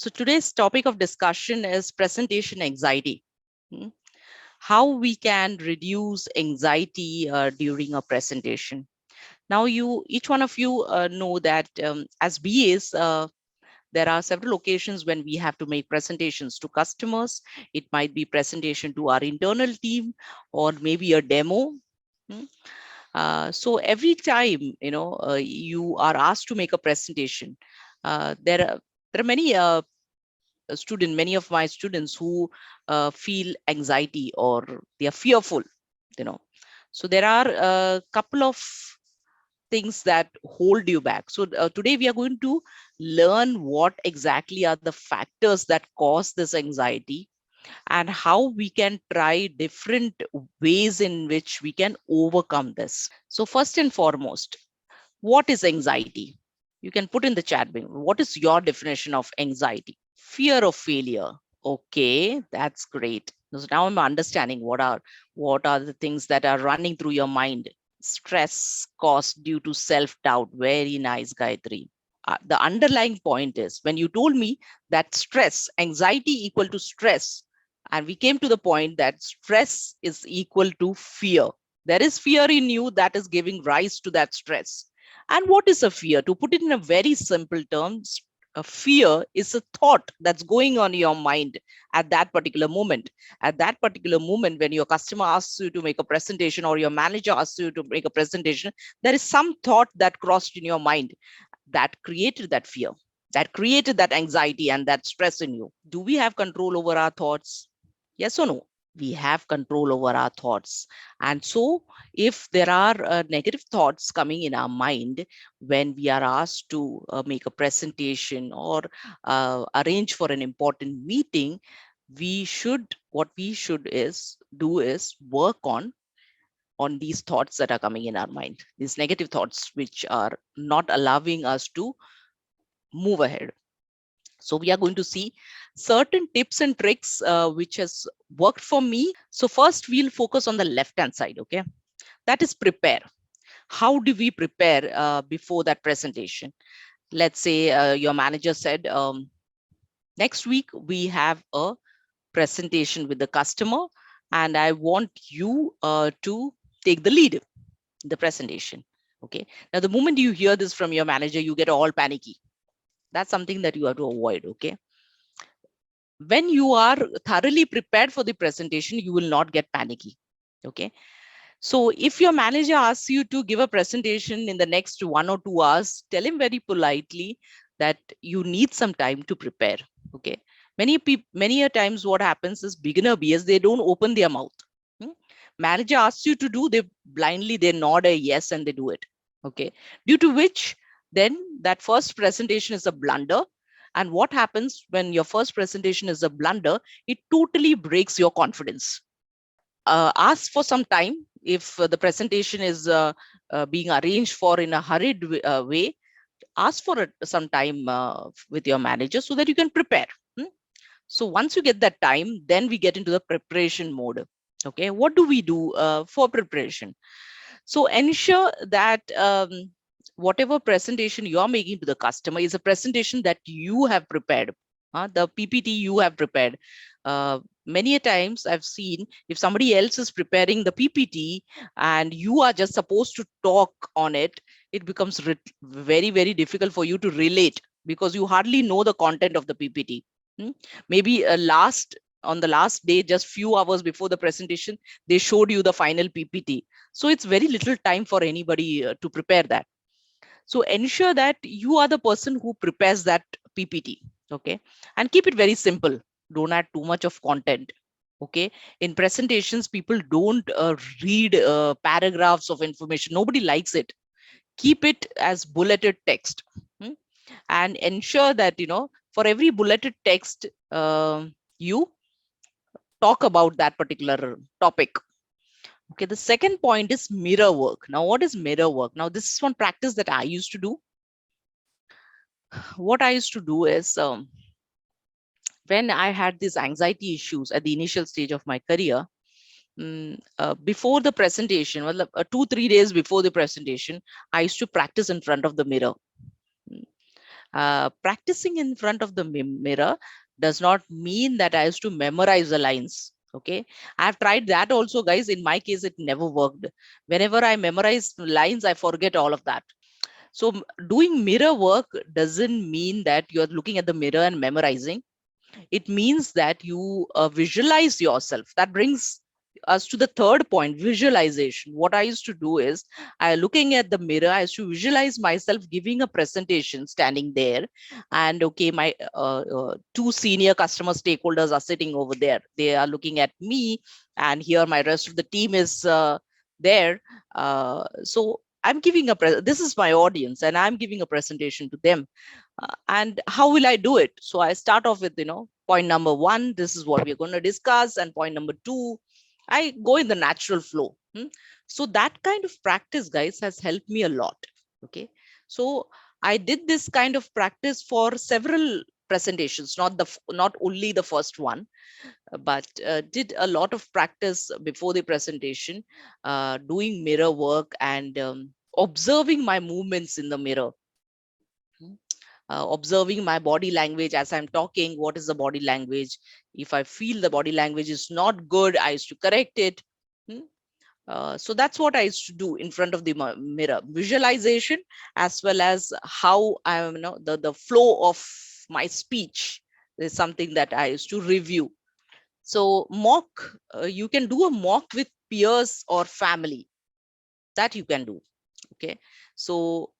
So today's topic of discussion is presentation anxiety. Hmm. How we can reduce anxiety during a presentation. Now, each one of you know that as BAs, there are several occasions when we have to make presentations to customers. It might be presentation to our internal team or maybe a demo. Hmm. So every time you are asked to make a presentation, there are many of my students who feel anxiety or they are fearful. You know, so there are a couple of things that hold you back. So today we are going to learn what exactly are the factors that cause this anxiety and how we can try different ways in which we can overcome this. So first and foremost, what is anxiety? You can put in the chat bin. What is your definition of anxiety? Fear of failure. Okay, that's great. So now I'm understanding what are the things that are running through your mind. Stress caused due to self-doubt. Very nice, Gayatri. The underlying point is when you told me that stress, anxiety equal to stress, and we came to the point that stress is equal to fear. There is fear in you that is giving rise to that stress. And what is a fear? To put it in a very simple terms, a fear is a thought that's going on in your mind at that particular moment. At that particular moment, when your customer asks you to make a presentation or your manager asks you to make a presentation, there is some thought that crossed in your mind that created that fear, that created that anxiety and that stress in you. Do we have control over our thoughts? Yes or no? We have control over our thoughts. And so if there are negative thoughts coming in our mind when we are asked to make a presentation or arrange for an important meeting, what we should is do is work on these thoughts that are coming in our mind, these negative thoughts which are not allowing us to move ahead. So we are going to see certain tips and tricks which has worked for me. So first we'll focus on the left hand side. Okay, that is prepare. How do we prepare before that presentation? Let's say your manager said, next week we have a presentation with the customer and I want you to take the lead in the presentation. Okay, now the moment you hear this from your manager, you get all panicky. That's something that you have to avoid. Okay, when you are thoroughly prepared for the presentation, you will not get panicky. Okay, so if your manager asks you to give a presentation in the next 1 or 2 hours, tell him very politely that you need some time to prepare. Okay, many people, many a times what happens is beginner BS, they don't open their mouth. Hmm? Manager asks you to do, they nod a yes and they do it. Okay, due to which then that first presentation is a blunder. And what happens when your first presentation is a blunder? It totally breaks your confidence. Ask for some time if the presentation is being arranged for in a hurried way. Ask for some time with your manager so that you can prepare. So once you get that time, then we get into the preparation mode. Okay, what do we do for preparation? So ensure that whatever presentation you are making to the customer is a presentation that you have prepared, the PPT you have prepared. Many a times I've seen if somebody else is preparing the PPT and you are just supposed to talk on it, it becomes very, very difficult for you to relate because you hardly know the content of the PPT. Maybe on the last day, just few hours before the presentation, they showed you the final PPT. So it's very little time for anybody to prepare that. So ensure that you are the person who prepares that PPT. Okay, and keep it very simple. Don't add too much of content. Okay, in presentations, people don't read paragraphs of information. Nobody likes it. Keep it as bulleted text. Hmm? And ensure that for every bulleted text, you talk about that particular topic. Okay, the second point is mirror work. Now, what is mirror work? Now, this is one practice that I used to do. What I used to do is when I had these anxiety issues at the initial stage of my career, before the presentation, well, 2-3 days before the presentation, I used to practice in front of the mirror. Practicing in front of the mirror does not mean that I used to memorize the lines. Okay, I've tried that also, guys. In my case, it never worked. Whenever I memorize lines, I forget all of that. So doing mirror work doesn't mean that you're looking at the mirror and memorizing. It means that you visualize yourself. That brings us to the third point, visualization. What I used to do is, I looking at the mirror, I used to visualize myself giving a presentation, standing there, and okay, my two senior customer stakeholders are sitting over there. They are looking at me, and here my rest of the team is there. So I'm giving this is my audience, and I'm giving a presentation to them. And how will I do it? So I start off with, point number one, this is what we're going to discuss. And point number two, I go in the natural flow. So that kind of practice, guys, has helped me a lot. Okay. So I did this kind of practice for several presentations, not only the first one, but did a lot of practice before the presentation, doing mirror work and observing my movements in the mirror. Observing my body language as I'm talking. What is the body language? If I feel the body language is not good, I used to correct it. So that's what I used to do in front of the mirror. Visualization, as well as how I'm, the flow of my speech is something that I used to review. So mock, you can do a mock with peers or family. That you can do. Okay. So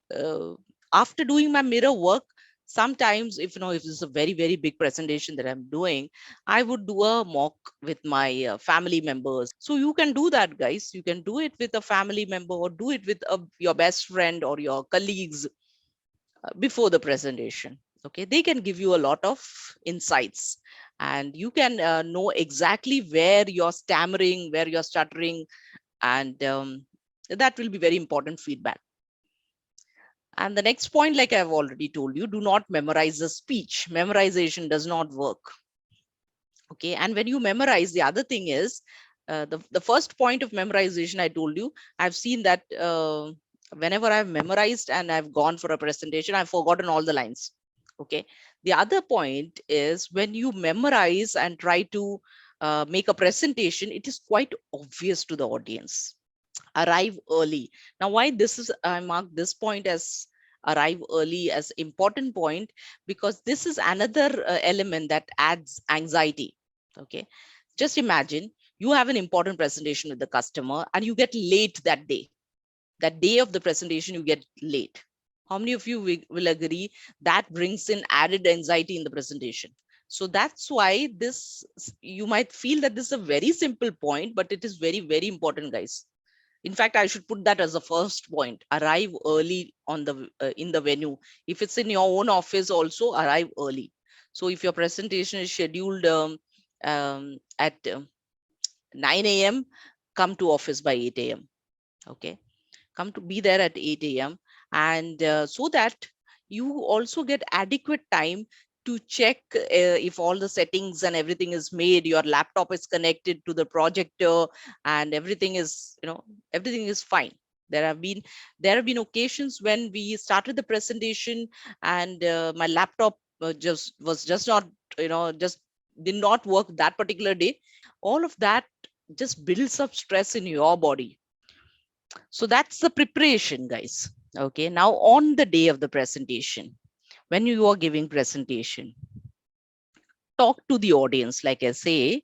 after doing my mirror work, sometimes if it's a very, very big presentation that I'm doing, I would do a mock with my family members. So you can do that, guys. You can do it with a family member, or do it with your best friend or your colleagues before the presentation. Okay, they can give you a lot of insights, and you can know exactly where you're stammering, where you're stuttering, and that will be very important feedback. And the next point, like I've already told you, do not memorize the speech. Memorization does not work. Okay. And when you memorize, the other thing is, the first point of memorization, I told you, I've seen that whenever I've memorized and I've gone for a presentation, I've forgotten all the lines. Okay. The other point is, when you memorize and try to make a presentation, it is quite obvious to the audience. Arrive early. Now, why this is, I mark this point as arrive early as important point, because this is another element that adds anxiety. Okay, just imagine you have an important presentation with the customer and you get late that day. That day of the presentation, you get late. How many of you will agree that brings in added anxiety in the presentation? So that's why this, you might feel that this is a very simple point, but it is very, very important, guys. In fact, I should put that as the first point. Arrive early on the in the venue. If it's in your own office, also arrive early. So if your presentation is scheduled at 9 a.m., come to office by 8 a.m. Okay, come to be there at 8 a.m. and so that you also get adequate time to check if all the settings and everything is made, your laptop is connected to the projector, and everything is, everything is fine. There have been occasions when we started the presentation and my laptop just not, just did not work that particular day. All of that just builds up stress in your body. So that's the preparation, guys. Okay, now on the day of the presentation, when you are giving presentation, talk to the audience. Like I say,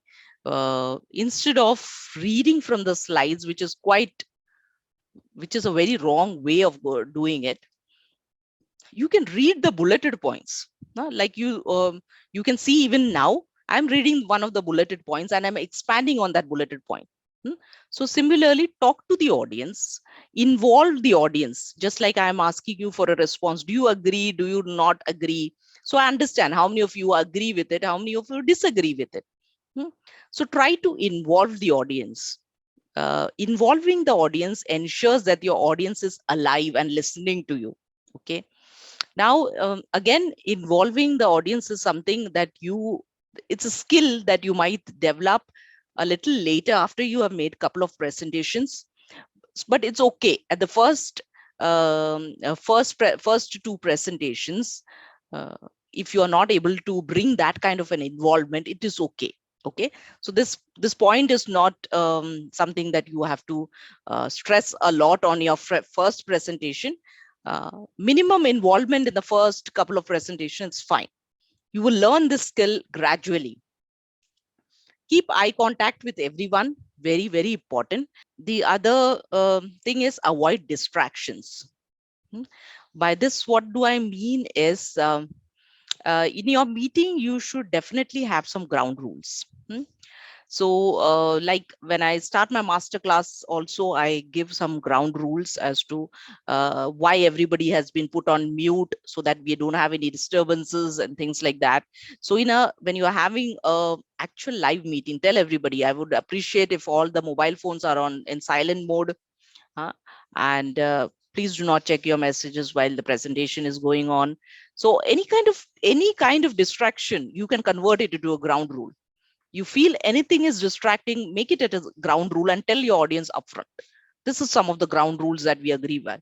instead of reading from the slides, which is a very wrong way of doing it, you can read the bulleted points. Like you can see even now, I'm reading one of the bulleted points and I'm expanding on that bulleted point. So similarly, talk to the audience, involve the audience, just like I'm asking you for a response. Do you agree? Do you not agree? So I understand how many of you agree with it, how many of you disagree with it. So try to involve the audience. Involving the audience ensures that your audience is alive and listening to you. Okay. Now, again, involving the audience is something that it's a skill that you might develop a little later after you have made a couple of presentations, but it's okay. At the first two presentations, Uh, if you are not able to bring that kind of an involvement, it is okay. Okay, so this point is not something that you have to stress a lot on your first presentation. Minimum involvement in the first couple of presentations, fine. You will learn this skill gradually. Keep eye contact with everyone, very, very important. The other thing is avoid distractions. Hmm. By this, what do I mean is, in your meeting, you should definitely have some ground rules. Hmm. So, like when I start my masterclass, also I give some ground rules as to why everybody has been put on mute so that we don't have any disturbances and things like that. So, when you are having a actual live meeting, tell everybody. I would appreciate if all the mobile phones are on in silent mode, huh? And please do not check your messages while the presentation is going on. So, any kind of distraction, you can convert it into a ground rule. You feel anything is distracting, make it a ground rule and tell your audience upfront. This is some of the ground rules that we agree with.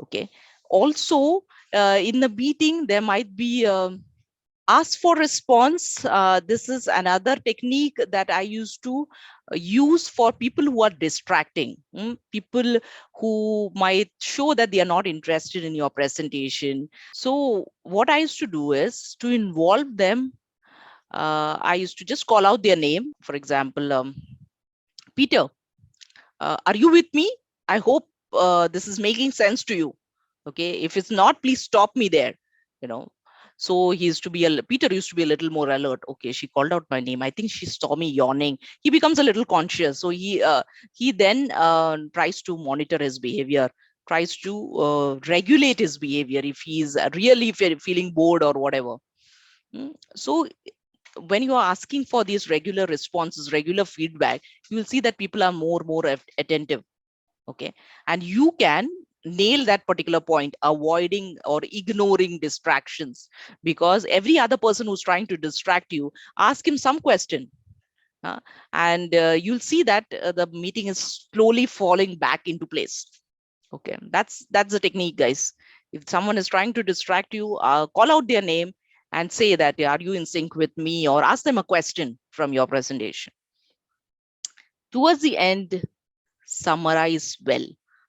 Okay. Also, in the meeting, there might be ask for response. This is another technique that I used to use for people who are distracting, people who might show that they are not interested in your presentation. So what I used to do is to involve them. I used to just call out their name. For example, Peter, are you with me? I hope this is making sense to you. Okay, if it's not, please stop me there. You know. So he used to be Peter used to be a little more alert. Okay, she called out my name. I think she saw me yawning. He becomes a little conscious. So he then tries to monitor his behavior, tries to regulate his behavior if he's really feeling bored or whatever. So when you are asking for these regular responses, regular feedback, you will see that people are more attentive. Okay, and you can nail that particular point, avoiding or ignoring distractions, because every other person who's trying to distract you, ask him some question, and you'll see that the meeting is slowly falling back into place. Okay, that's the technique, guys. If someone is trying to distract you, call out their name and say that, are you in sync with me, or ask them a question from your presentation. Towards the end, summarize well.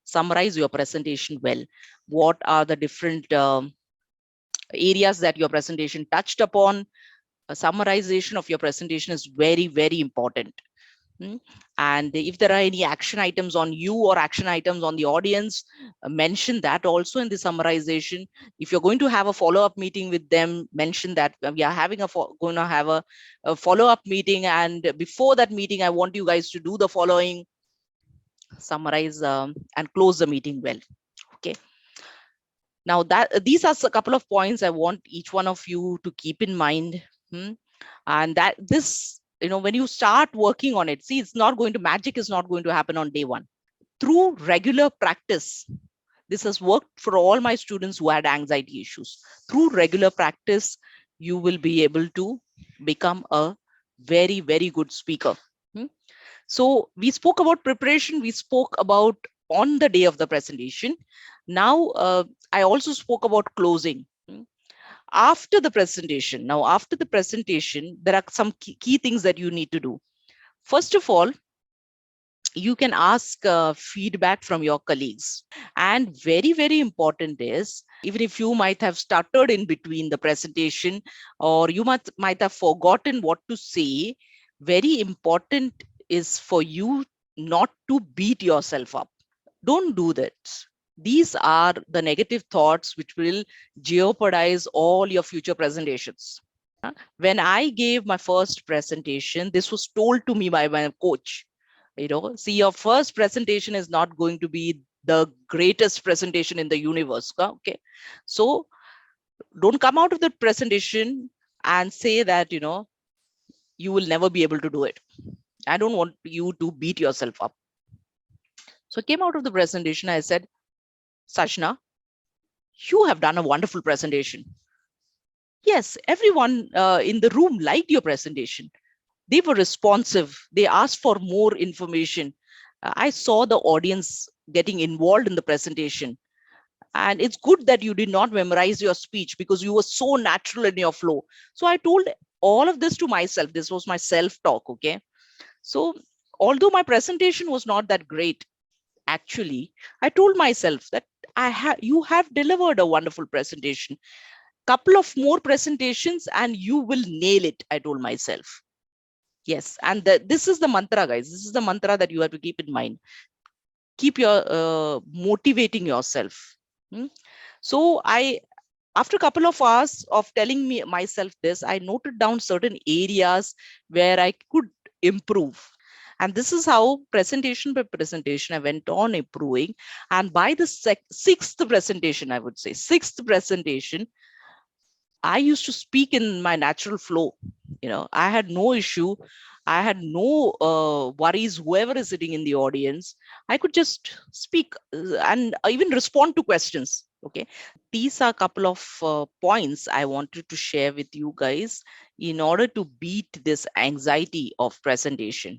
Summarize your presentation well. What are the different areas that your presentation touched upon? A summarization of your presentation is very, very important. And if there are any action items on you or action items on the audience, mention that also in the summarization. If you're going to have a follow-up meeting with them, mention that we are having going to have a follow-up meeting, and before that meeting, I want you guys to do the following. Summarize and close the meeting well. Okay. Now that these are a couple of points I want each one of you to keep in mind. And that this, when you start working on it, see, it's not going to, magic is not going to happen on day one. Through regular practice, this has worked for all my students who had anxiety issues. Through regular practice, you will be able to become a very, very good speaker. So we spoke about preparation. We spoke about on the day of the presentation. Now, I also spoke about closing. After the presentation. Now, after the presentation, there are some key things that you need to do. First of all, you can ask feedback from your colleagues. And very, very important is, even if you might have stuttered in between the presentation, or you might have forgotten what to say, very important is for you not to beat yourself up. Don't do that. These are the negative thoughts which will jeopardize all your future presentations. When I gave my first presentation, this was told to me by my coach. See, your first presentation is not going to be the greatest presentation in the universe. Okay. So don't come out of the presentation and say that, you will never be able to do it. I don't want you to beat yourself up. So I came out of the presentation. I said, Sashna, you have done a wonderful presentation. Yes, everyone in the room liked your presentation. They were responsive. They asked for more information. I saw the audience getting involved in the presentation. And it's good that you did not memorize your speech because you were so natural in your flow. So I told all of this to myself. This was my self talk. Okay. So although my presentation was not that great, actually, I told myself that you have delivered a wonderful presentation. Couple of more presentations and you will nail it, I told myself. Yes. And this is the mantra, guys. This is the mantra that you have to keep in mind. Keep your motivating yourself. Hmm? So after a couple of hours of telling me myself this, I noted down certain areas where I could improve. And this is how presentation by presentation I went on improving. And by the sixth presentation, I would say sixth presentation, I used to speak in my natural flow. I had no issue. I had no worries. Whoever is sitting in the audience, I could just speak and even respond to questions. Okay. These are a couple of points I wanted to share with you guys in order to beat this anxiety of presentation.